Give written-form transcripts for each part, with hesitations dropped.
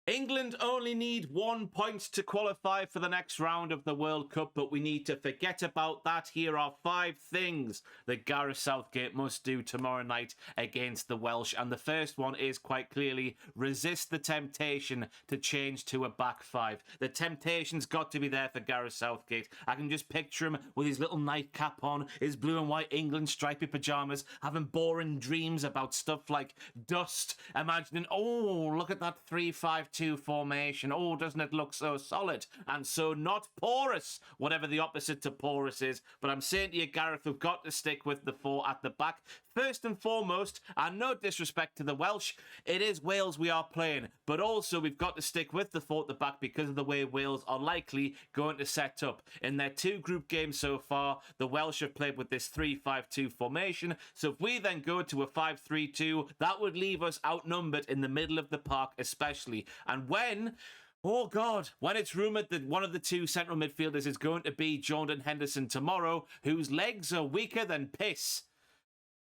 England only need 1 point to qualify for the next round of the World Cup, but we need to forget about that. Here are 5 things that Gareth Southgate must do tomorrow night against the Welsh. And the first one is quite clearly resist the temptation to change to a back 5. The temptation's got to be there for Gareth Southgate. I can just picture him with his little nightcap on, his blue and white England stripy pyjamas, having boring dreams about stuff like dust, imagining, oh, look at that 3-5-2 formation. Oh, doesn't it look so solid and so not porous, whatever the opposite to porous is. But I'm saying to you, Gareth, we've got to stick with the 4 at the back. First and foremost, and no disrespect to the Welsh, it is Wales we are playing, but also we've got to stick with the 4 at the back because of the way Wales are likely going to set up. In their 2 group games so far, the Welsh have played with this 3-5-2 formation, so if we then go to a 5-3-2, that would leave us outnumbered in the middle of the park especially. And when it's rumoured that one of the 2 central midfielders is going to be Jordan Henderson tomorrow, whose legs are weaker than piss,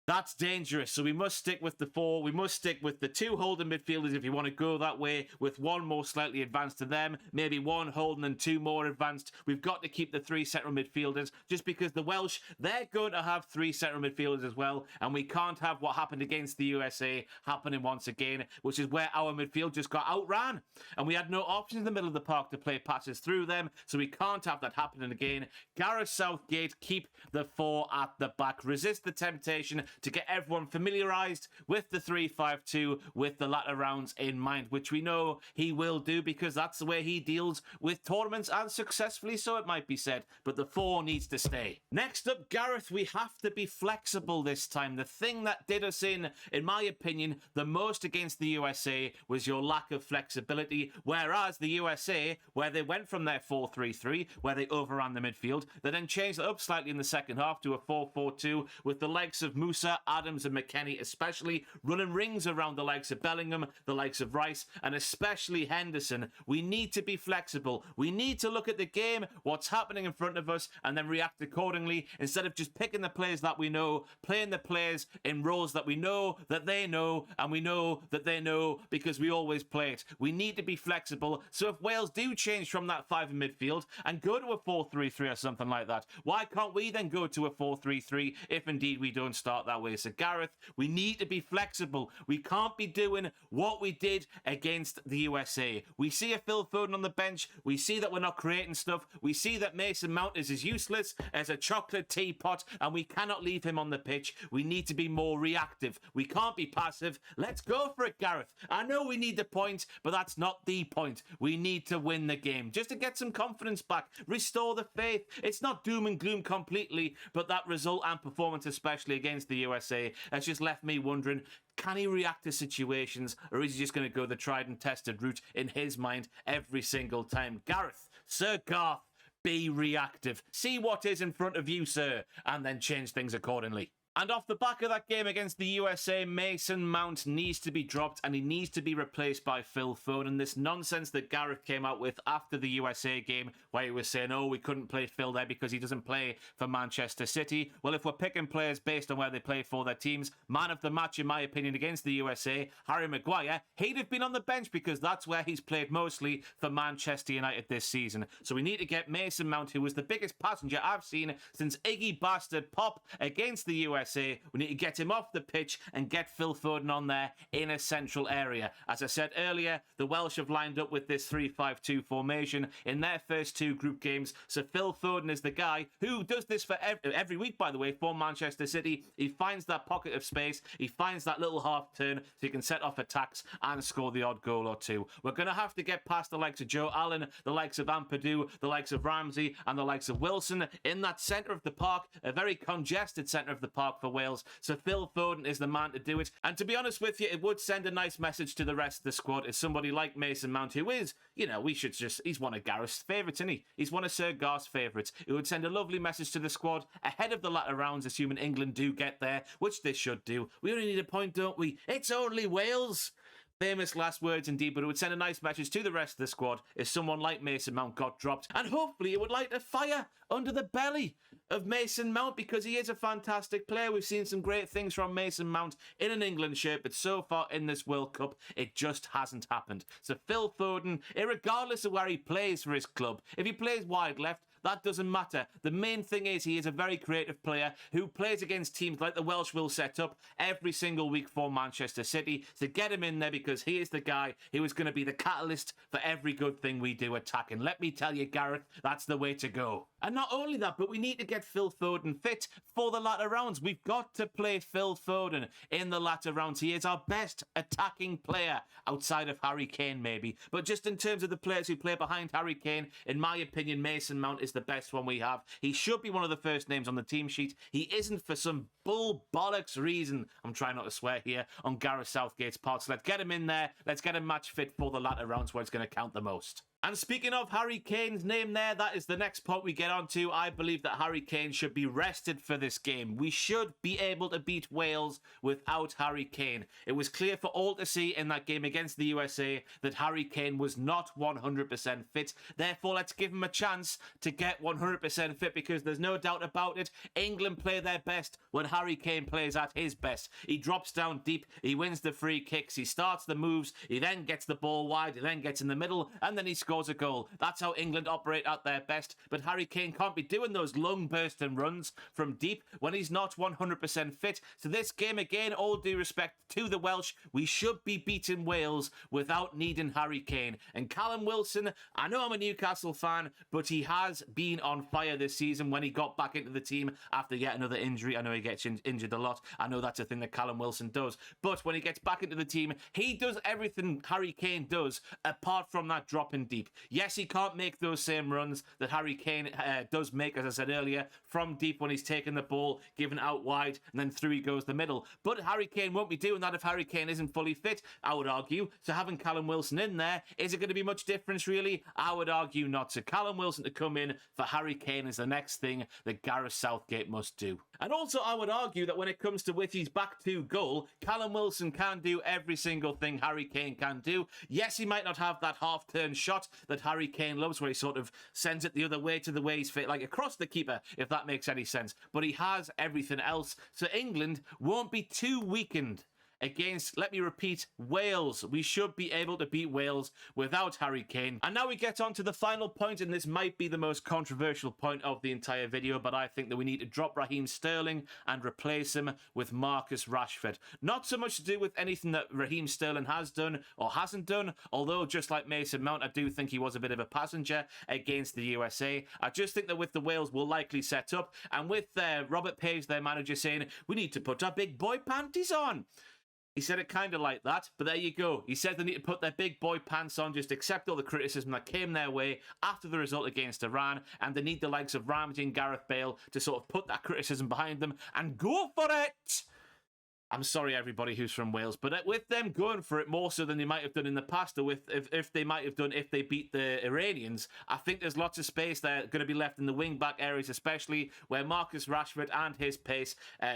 that's dangerous. So we must stick with the 4. We must stick with the 2 holding midfielders if you want to go that way, with 1 more slightly advanced to them, maybe 1 holding and 2 more advanced. We've got to keep the 3 central midfielders just because the Welsh, they're going to have 3 central midfielders as well, and we can't have what happened against the USA happening once again, which is where our midfield just got outran, and we had no options in the middle of the park to play passes through them, so we can't have that happening again. Gareth Southgate, keep the 4 at the back. Resist the temptation to get everyone familiarised with the 3-5-2 with the latter rounds in mind, which we know he will do because that's the way he deals with tournaments, and successfully so it might be said, but the 4 needs to stay. Next up, Gareth, we have to be flexible this time. The thing that did us in my opinion, the most against the USA was your lack of flexibility, whereas the USA, where they went from their 4-3-3, where they overran the midfield, they then changed it up slightly in the second half to a 4-4-2 with the likes of Musa, Adams and McKennie especially running rings around the likes of Bellingham, the likes of Rice, and especially Henderson. We need to be flexible. We need to look at the game, what's happening in front of us, and then react accordingly instead of just picking the players that we know, playing the players in roles that we know, that they know, and we know that they know because we always play it. We need to be flexible. So if Wales do change from that 5 in midfield and go to a 4-3-3 or something like that, why can't we then go to a 4-3-3 if indeed we don't start that way? So Gareth, we need to be flexible. We can't be doing what we did against the USA. We see a Phil Foden on the bench. We see that we're not creating stuff. We see that Mason Mount is as useless as a chocolate teapot, and we cannot leave him on the pitch. We need to be more reactive. We can't be passive. Let's go for it, Gareth. I know we need the point, but that's not the point. We need to win the game just to get some confidence back, restore the faith. It's not doom and gloom completely, but that result and performance, especially against the USA, has just left me wondering, can he react to situations, or is he just going to go the tried and tested route in his mind every single time? Gareth, Sir Garth, be reactive. See what is in front of you, sir, and then change things accordingly. And off the back of that game against the USA, Mason Mount needs to be dropped and he needs to be replaced by Phil Foden. This nonsense that Gareth came out with after the USA game, where he was saying, oh, we couldn't play Phil there because he doesn't play for Manchester City. Well, if we're picking players based on where they play for their teams, man of the match, in my opinion, against the USA, Harry Maguire, he'd have been on the bench because that's where he's played mostly for Manchester United this season. So we need to get Mason Mount, who was the biggest passenger I've seen since Iggy Bastard Pop against the USA. We need to get him off the pitch and get Phil Foden on there in a central area. As I said earlier, the Welsh have lined up with this 3-5-2 formation in their first 2 group games. So Phil Foden is the guy who does this for every week, by the way, for Manchester City. He finds that pocket of space. He finds that little half turn so he can set off attacks and score the odd goal or 2. We're going to have to get past the likes of Joe Allen, the likes of Ampadu, the likes of Ramsey, and the likes of Wilson in that centre of the park, a very congested centre of the park for Wales. So Phil Foden is the man to do it. And to be honest with you, it would send a nice message to the rest of the squad if somebody like Mason Mount, who is, he's one of Gareth's favourites, isn't he? He's one of Sir Garth's favourites. It would send a lovely message to the squad ahead of the latter rounds, assuming England do get there, which they should do. We only need a point, don't we? It's only Wales. Famous last words indeed, but it would send a nice message to the rest of the squad if someone like Mason Mount got dropped, and hopefully it would light a fire under the belly of Mason Mount, because he is a fantastic player. We've seen some great things from Mason Mount in an England shirt, but so far in this World Cup, it just hasn't happened. So Phil Foden, regardless of where he plays for his club, if he plays wide left, that doesn't matter. The main thing is he is a very creative player who plays against teams like the Welsh will set up every single week for Manchester City. So get him in there, because he is the guy who is going to be the catalyst for every good thing we do attacking. Let me tell you, Gareth, that's the way to go. And not only that, but we need to get Phil Foden fit for the latter rounds. We've got to play Phil Foden in the latter rounds. He is our best attacking player outside of Harry Kane, maybe. But just in terms of the players who play behind Harry Kane, in my opinion, Mason Mount is the best one we have. He should be one of the first names on the team sheet. He isn't for some bull bollocks reason, I'm trying not to swear here, on Gareth Southgate's part. So let's get him in there. Let's get him match fit for the latter rounds where it's going to count the most. And speaking of Harry Kane's name there, that is the next point we get onto. I believe that Harry Kane should be rested for this game. We should be able to beat Wales without Harry Kane. It was clear for all to see in that game against the USA that Harry Kane was not 100% fit. Therefore, let's give him a chance to get 100% fit, because there's no doubt about it. England play their best when Harry Kane plays at his best. He drops down deep, he wins the free kicks, he starts the moves, he then gets the ball wide, he then gets in the middle, and then he scores a goal. That's how England operate at their best. But Harry Kane can't be doing those lung bursting runs from deep when he's not 100% fit. So this game, again, all due respect to the Welsh, we should be beating Wales without needing Harry Kane. And Callum Wilson, I know I'm a Newcastle fan, but he has been on fire this season when he got back into the team after yet another injury. I know he gets injured a lot. I know that's a thing that Callum Wilson does. But when he gets back into the team, he does everything Harry Kane does apart from that drop in deep. Yes, he can't make those same runs that Harry Kane does make, as I said earlier, from deep when he's taking the ball, giving out wide, and then through he goes the middle. But Harry Kane won't be doing that if Harry Kane isn't fully fit, I would argue. So having Callum Wilson in there, is it going to be much difference, really? I would argue not. So Callum Wilson to come in for Harry Kane is the next thing that Gareth Southgate must do. And also, I would argue that when it comes to Whitty's back to goal, Callum Wilson can do every single thing Harry Kane can do. Yes, he might not have that half-turn shot that Harry Kane loves, where he sort of sends it the other way to the way he's fit, like across the keeper, if that makes any sense. But he has everything else. So England won't be too weakened against, let me repeat, Wales. We should be able to beat Wales without Harry Kane. And now we get on to the final point, and this might be the most controversial point of the entire video, but I think that we need to drop Raheem Sterling and replace him with Marcus Rashford. Not so much to do with anything that Raheem Sterling has done or hasn't done, although just like Mason Mount, I do think he was a bit of a passenger against the USA. I just think that with the Wales, we'll likely set up, and with Robert Page, their manager, saying, we need to put our big boy panties on. He said it kind of like that, but there you go. He said they need to put their big boy pants on, just accept all the criticism that came their way after the result against Iran, and they need the likes of Ramsey and Gareth Bale to sort of put that criticism behind them and go for it. I'm sorry, everybody who's from Wales, but with them going for it more so than they might have done in the past, or if they might have done if they beat the Iranians, I think there's lots of space there going to be left in the wing-back areas, especially where Marcus Rashford and his pace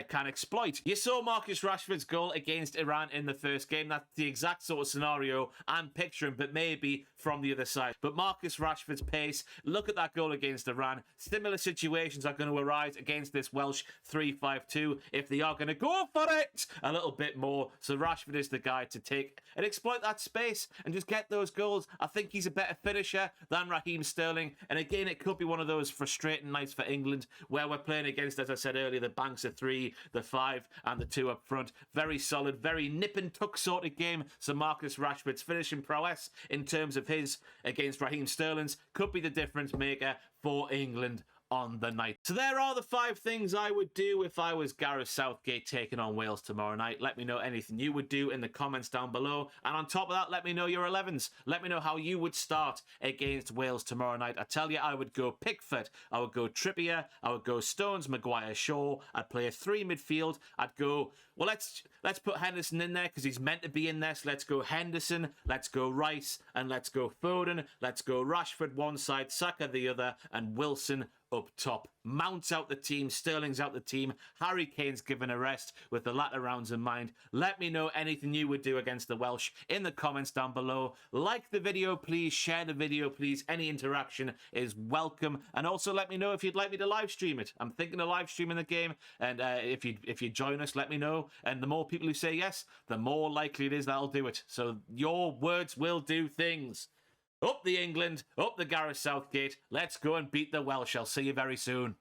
can exploit. You saw Marcus Rashford's goal against Iran in the first game. That's the exact sort of scenario I'm picturing, but maybe from the other side. But Marcus Rashford's pace, look at that goal against Iran. Similar situations are going to arise against this Welsh 3-5-2 if they are going to go for it a little bit more. So Rashford is the guy to take and exploit that space and just get those goals. I think he's a better finisher than Raheem Sterling. And again, it could be one of those frustrating nights for England where we're playing against, as I said earlier, the banks of 3, the 5 and the 2 up front. Very solid, very nip and tuck sort of game. So Marcus Rashford's finishing prowess in terms of his against Raheem Sterling's could be the difference maker for England on the night. So there are the 5 things I would do if I was Gareth Southgate taking on Wales tomorrow night. Let me know anything you would do in the comments down below. And on top of that, let me know your 11s. Let me know how you would start against Wales tomorrow night. I tell you, I would go Pickford, I would go Trippier, I would go Stones, Maguire, Shaw. I'd play a 3 midfield. I'd go Well, let's put Henderson in there because he's meant to be in there. So let's go Henderson, let's go Rice, and let's go Foden. Let's go Rashford one side, Saka the other, and Wilson up top. Mount's out the team, Sterling's out the team, Harry Kane's given a rest with the latter rounds in mind. Let me know anything you would do against the Welsh in the comments down below. Like the video, please. Share the video, please. Any interaction is welcome. And also let me know if you'd like me to live stream it. I'm thinking of live streaming the game, and if you join us, let me know. And the more people who say yes, the more likely it is that I'll do it. So your words will do things. Up the England, up the Gareth Southgate. Let's go and beat the Welsh. I'll see you very soon.